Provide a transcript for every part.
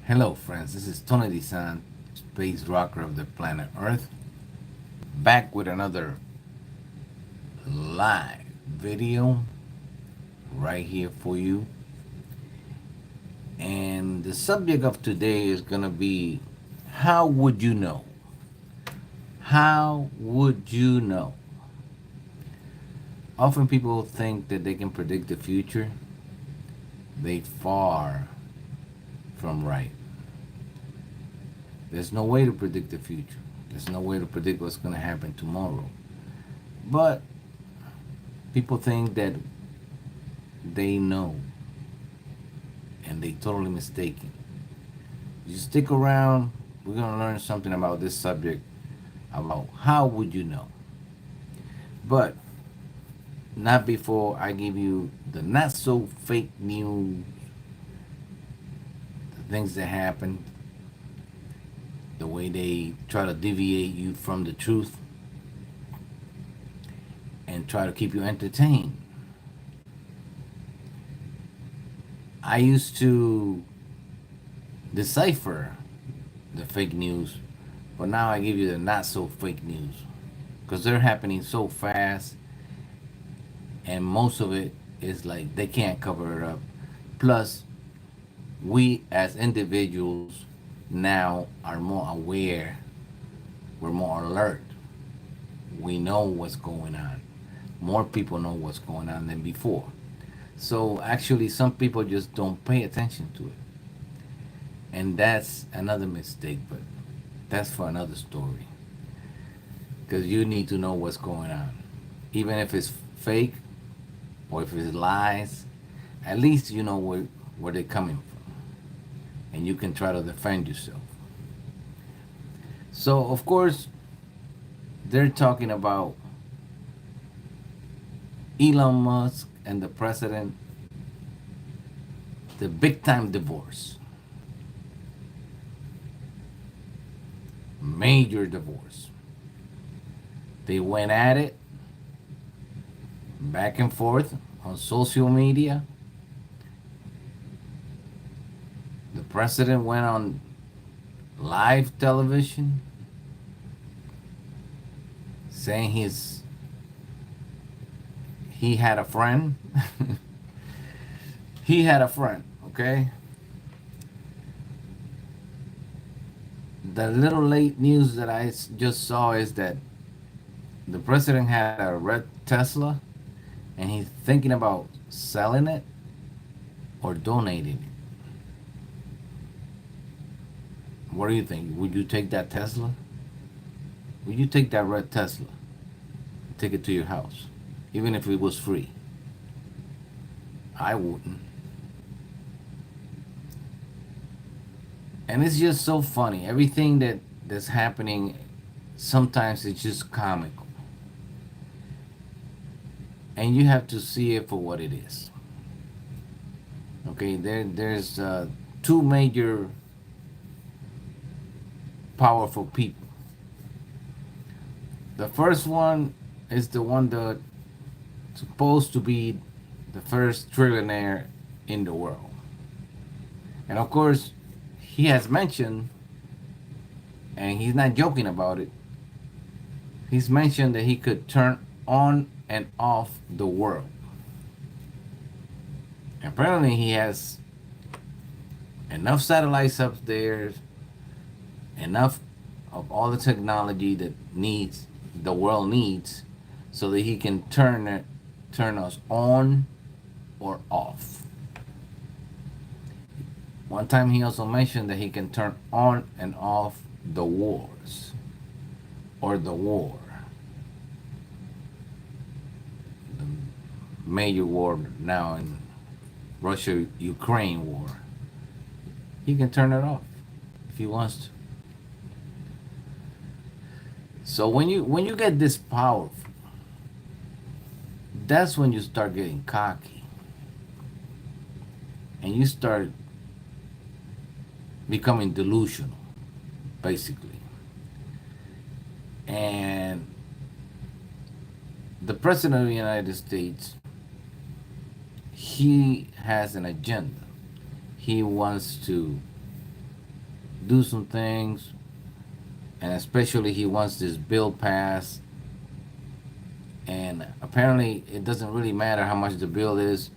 Hello, friends. This is Tony Dizant, space rocker of the planet Earth, back with another live video right here for you. And the subject of today is going to be how would you know? How would you know? Often people think that they can predict the future. They far from right. There's no way to predict the future. There's no way to predict what's going to happen tomorrow. But people think that they know, and they totally mistaken. You stick around, we're going to learn something about this subject, about how would you know. But not before I give you the not so fake news, the things that happen, the way they try to deviate you from the truth and try to keep you entertained. I used to decipher the fake news, but now I give you the not so fake news because they're happening so fast, and most of it is like they can't cover it up. Plus, we as individuals now are more aware, we're more alert, we know what's going on. More people know what's going on than before. So actually, some people just don't pay attention to it. And that's another mistake, but that's for another story. Because you need to know what's going on. Even if it's fake or if it's lies, at least you know where they're coming from. And you can try to defend yourself. So, of course, they're talking about Elon Musk and the president, the big time divorce, major divorce. They went at it back and forth on social media. The president went on live television saying he had a friend. He had a friend, okay? The little late news that I just saw is that the president had a red Tesla and he's thinking about selling it or donating it. What do you think? Would you take that Tesla? Would you take that red Tesla? Take it to your house, even if it was free? I wouldn't. And it's just so funny. Everything that's happening, sometimes it's just comical. And you have to see it for what it is. Okay, there's two major powerful people. The first one is the one that supposed to be the first trillionaire in the world. And of course, he has mentioned, and he's not joking about it, he's mentioned that he could turn on and off the world. Apparently, he has enough satellites up there, enough of all the technology that the world needs, so that he can turn us on or off. One time he also mentioned that he can turn on and off the wars or the war. The major war now in Russia-Ukraine war. He can turn it off if he wants to. So when you get this powerful, that's when you start getting cocky. And you start becoming delusional, basically. And the president of the United States, he has an agenda. He wants to do some things, and especially he wants this bill passed. And apparently, it doesn't really matter how much the bill is.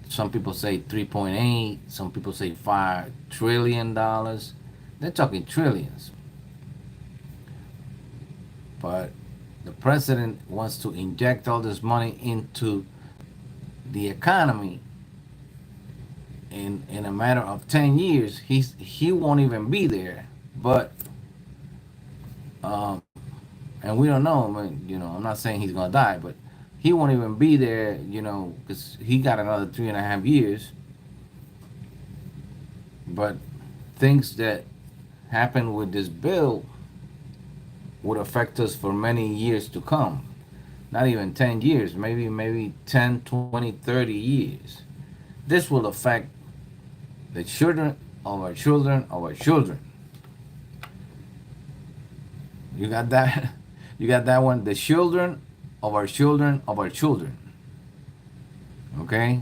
Some people say 3.8, some people say $5 trillion. They're talking trillions. But the president wants to inject all this money into the economy. In a matter of 10 years, he won't even be there. But um, and we don't know. I mean, I'm not saying he's gonna die, but he won't even be there. Because he got another 3.5 years. But things that happen with this bill would affect us for many years to come. Not even 10 years, maybe 10, 20, 30 years. This will affect the children of our children of our children. You got that? You got that one? The children of our children of our children. Okay?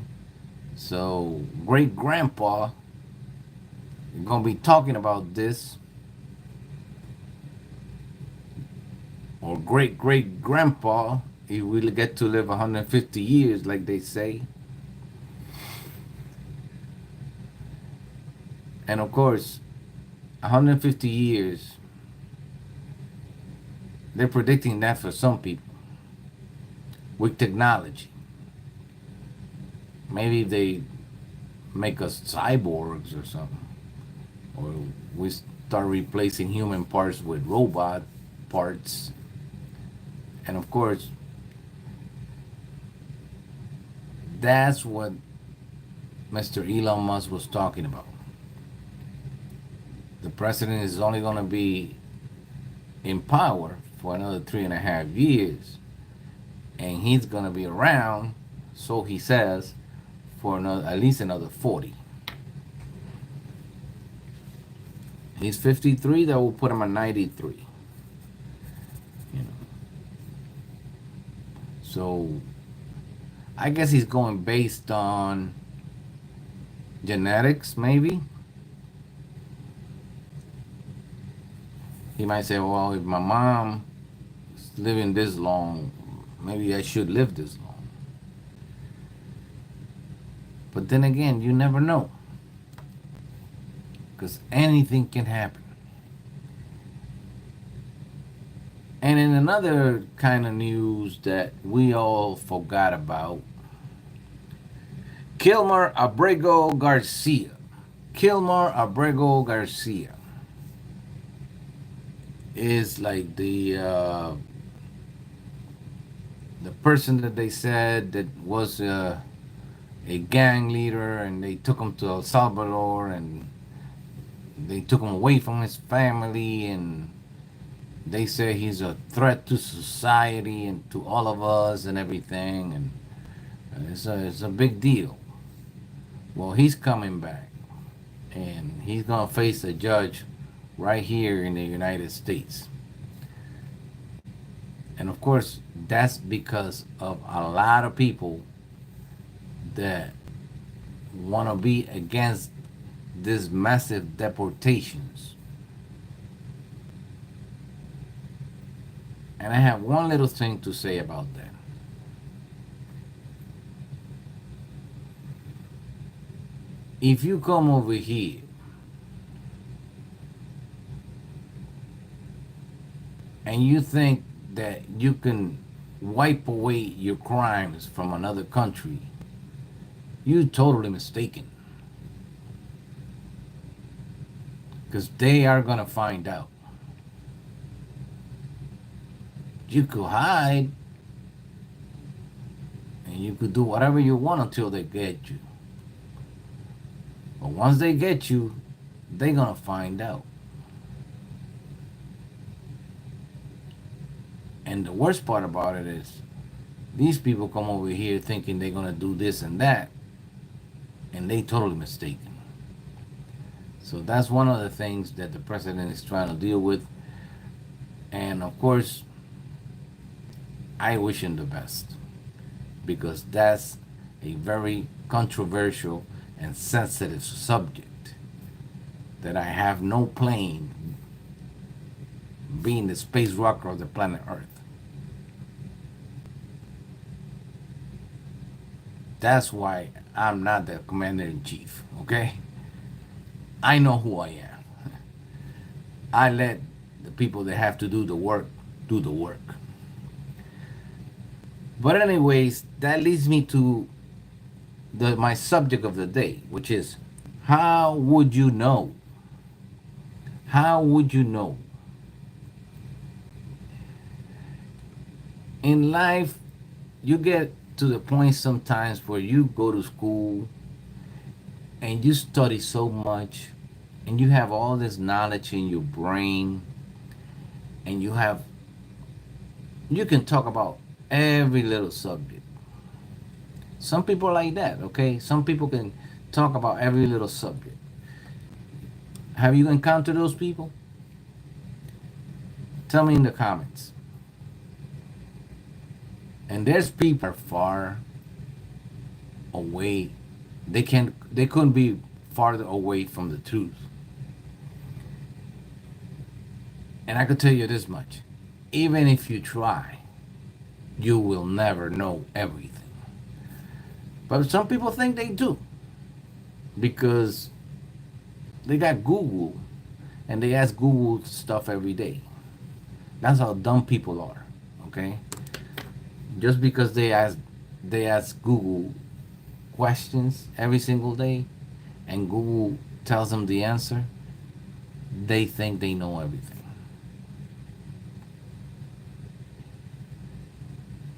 So, great grandpa, you're going to be talking about this, or great great grandpa, he will get to live 150 years, like they say. And of course, 150 years, they're predicting that for some people with technology. Maybe they make us cyborgs or something, or we start replacing human parts with robot parts. And of course, that's what Mr. Elon Musk was talking about. The president is only going to be in power for another 3.5 years, and he's going to be around, so he says, for at least another 40. He's 53. That will put him at 93. So I guess he's going based on genetics, maybe. He might say, well, if my mom is living this long, maybe I should live this long. But then again, you never know. Because anything can happen. And in another kind of news that we all forgot about, Kilmer Abrego Garcia. Kilmer Abrego Garcia is like the person that they said that was a gang leader, and they took him to El Salvador, and they took him away from his family, and they say he's a threat to society and to all of us and everything, and it's a big deal. Well, he's coming back, and he's gonna face a judge right here in the United States. And of course, that's because of a lot of people that want to be against these massive deportations. And I have one little thing to say about that. If you come over here and you think that you can wipe away your crimes from another country, you're totally mistaken. Because they are going to find out. You could hide and you could do whatever you want until they get you. But once they get you, they're going to find out. And the worst part about it is these people come over here thinking they're going to do this and that, and they totally mistaken. So that's one of the things that the president is trying to deal with. And of course, I wish him the best, because that's a very controversial and sensitive subject. that I have no plane being the space rocker of the planet Earth. That's why I'm not the commander in chief, okay? I know who I am. I let the people that have to do the work do the work. But anyways, that leads me to my subject of the day, which is how would you know? How would you know? In life, you get to the point sometimes where you go to school and you study so much and you have all this knowledge in your brain and you can talk about every little subject. Some people are like that, okay? Some people can talk about every little subject. Have you encountered those people? Tell me in the comments. And there's people are far away. They couldn't be farther away from the truth. And I could tell you this much. Even if you try, you will never know everything. But some people think they do. Because they got Google and they ask Google stuff every day. That's how dumb people are. Okay? Just because they ask Google questions every single day and Google tells them the answer, they think they know everything.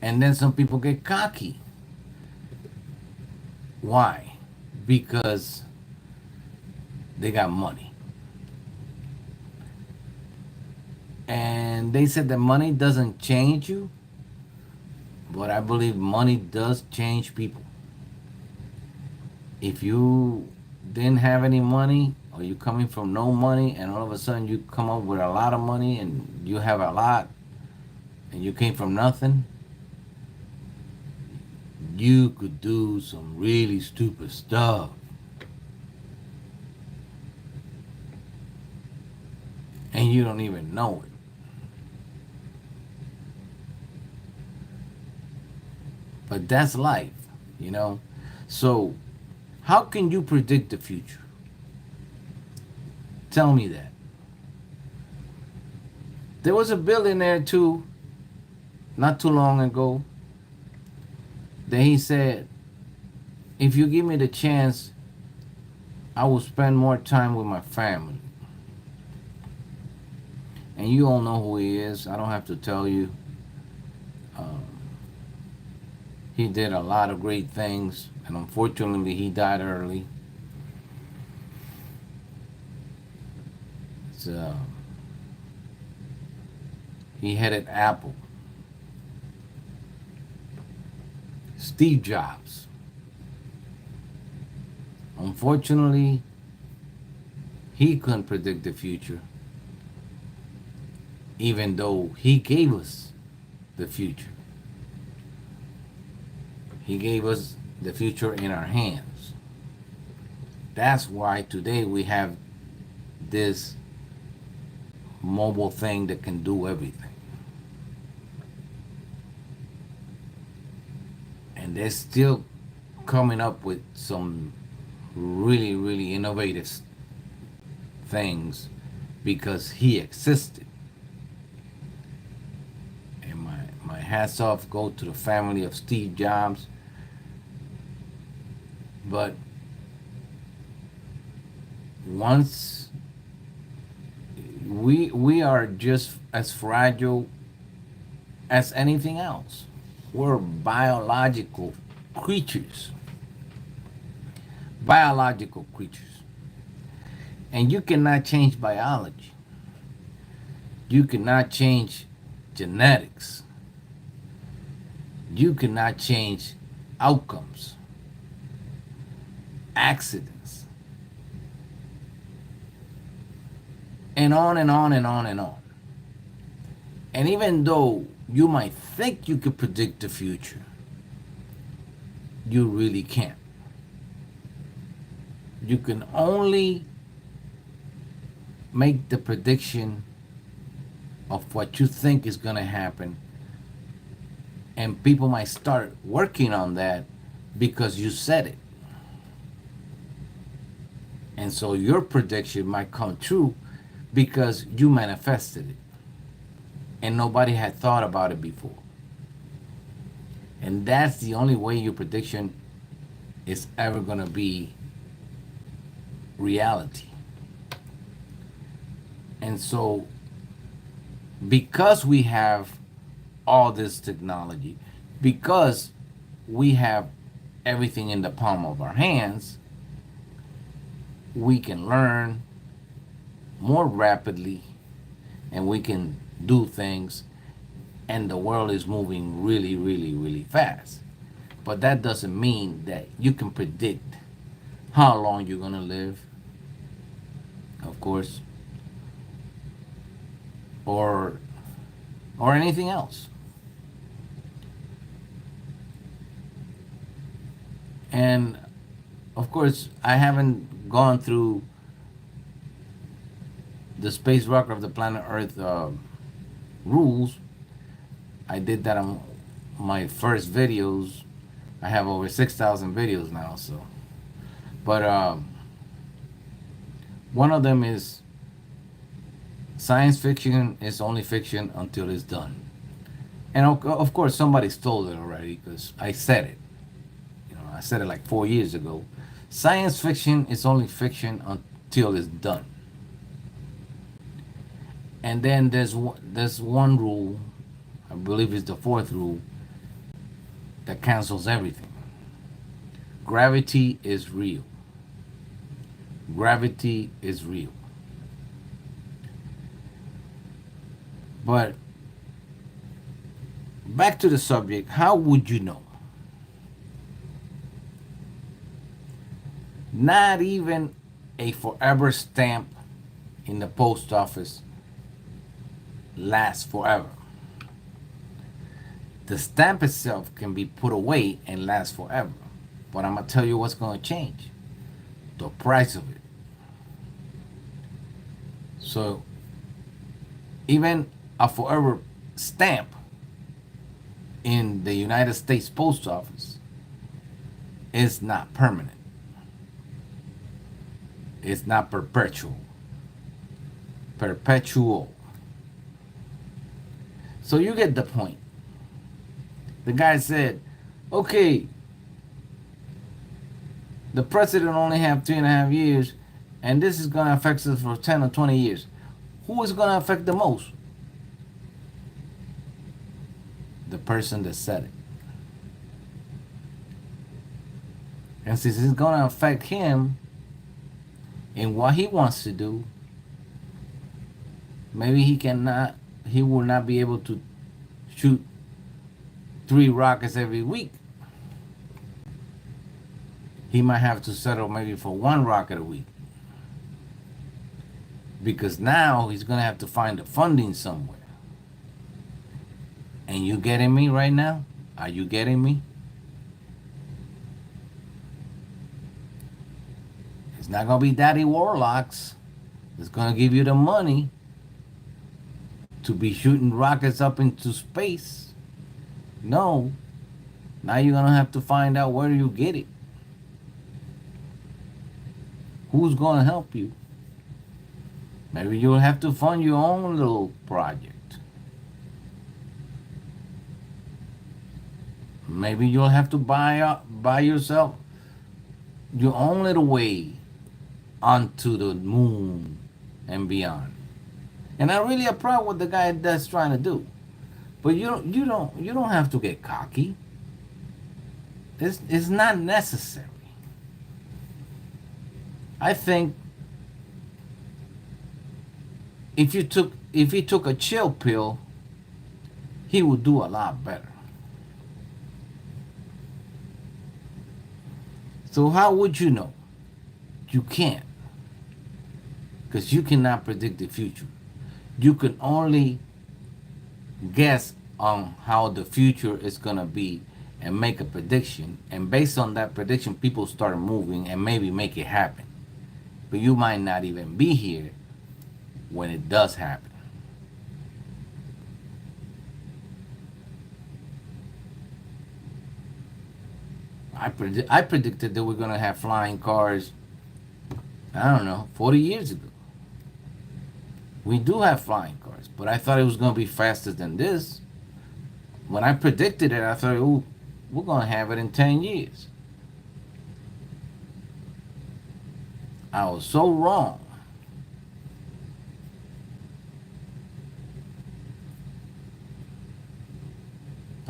And then some people get cocky. Why? Because they got money. And they said that money doesn't change you, but I believe money does change people. If you didn't have any money, or you coming from no money, and all of a sudden you come up with a lot of money, and you have a lot, and you came from nothing, you could do some really stupid stuff. And you don't even know it. But that's life, you know? So, how can you predict the future? Tell me that. There was a billionaire too, not too long ago, that he said, if you give me the chance, I will spend more time with my family. And you all know who he is. I don't have to tell you. He did a lot of great things, and unfortunately, he died early. He headed Apple. Steve Jobs. Unfortunately, he couldn't predict the future, even though he gave us the future. He gave us the future in our hands. That's why today we have this mobile thing that can do everything. And they're still coming up with some really, really innovative things because he existed. And my hats off go to the family of Steve Jobs. But once we are just as fragile as anything else. We're biological creatures. Biological creatures. And you cannot change biology. You cannot change genetics. You cannot change outcomes. Accidents, and on and on and on and on. And even though you might think you could predict the future, you really can't. You can only make the prediction of what you think is going to happen, and people might start working on that because you said it. And so your prediction might come true because you manifested it and nobody had thought about it before. And that's the only way your prediction is ever going to be reality. And so, because we have all this technology, because we have everything in the palm of our hands, we can learn more rapidly and we can do things, and the world is moving really, really, really fast. But that doesn't mean that you can predict how long you're going to live, of course, or anything else. And of course, I haven't gone through the space rocker of the planet Earth rules. I did that on my first videos. I have over 6,000 videos now, so. But one of them is science fiction is only fiction until it's done. And of course, somebody stole it already because I said it. You know, I said it like 4 years ago. Science fiction is only fiction until it's done. And then there's one rule, I believe it's the fourth rule, that cancels everything. Gravity is real. Gravity is real. But back to the subject, how would you know? Not even a forever stamp in the post office lasts forever. The stamp itself can be put away and last forever. But I'm going to tell you what's going to change. The price of it. So, even a forever stamp in the United States Post Office is not permanent. It's not perpetual. Perpetual. So you get the point. The guy said, okay, the president only have 3.5 years, and this is going to affect us for 10 or 20 years. Who is going to affect the most? The person that said it. And since it's going to affect him in what he wants to do, maybe he will not be able to shoot 3 rockets every week. He might have to settle maybe for 1 rocket a week. Because now he's going to have to find the funding somewhere. And you getting me right now? Are you getting me? It's not going to be Daddy Warlocks that's going to give you the money to be shooting rockets up into space. No. Now you're going to have to find out where you get it. Who's going to help you? Maybe you'll have to fund your own little project. Maybe you'll have to buy yourself your own little way onto the moon and beyond. And I really applaud what the guy that's trying to do. But you don't have to get cocky. It's not necessary. I think if he took a chill pill, he would do a lot better. So how would you know? You can't. Because you cannot predict the future. You can only guess on how the future is going to be and make a prediction. And based on that prediction, people start moving and maybe make it happen. But you might not even be here when it does happen. I predicted that we're gonna have flying cars. I don't know, 40 years ago. We do have flying cars, but I thought it was gonna be faster than this. When I predicted it, I thought, "Ooh, we're gonna have it in 10 years." I was so wrong.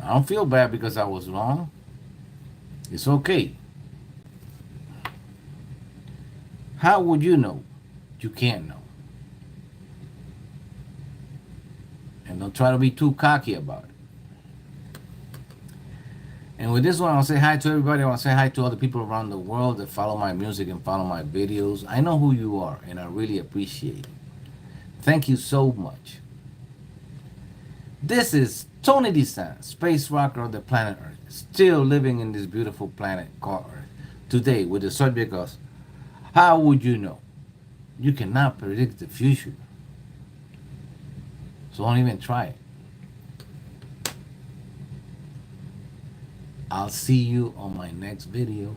I don't feel bad because I was wrong. It's okay. How would you know? You can't know. And don't try to be too cocky about it. And with this one, I'll say hi to everybody. I want to say hi to all the people around the world that follow my music and follow my videos. I know who you are, and I really appreciate it. Thank you so much. This is Tony Dizant, space rocker of the planet Earth, still living in this beautiful planet called Earth. Today, with the subject of how would you know? You cannot predict the future. So don't even try it. I'll see you on my next video.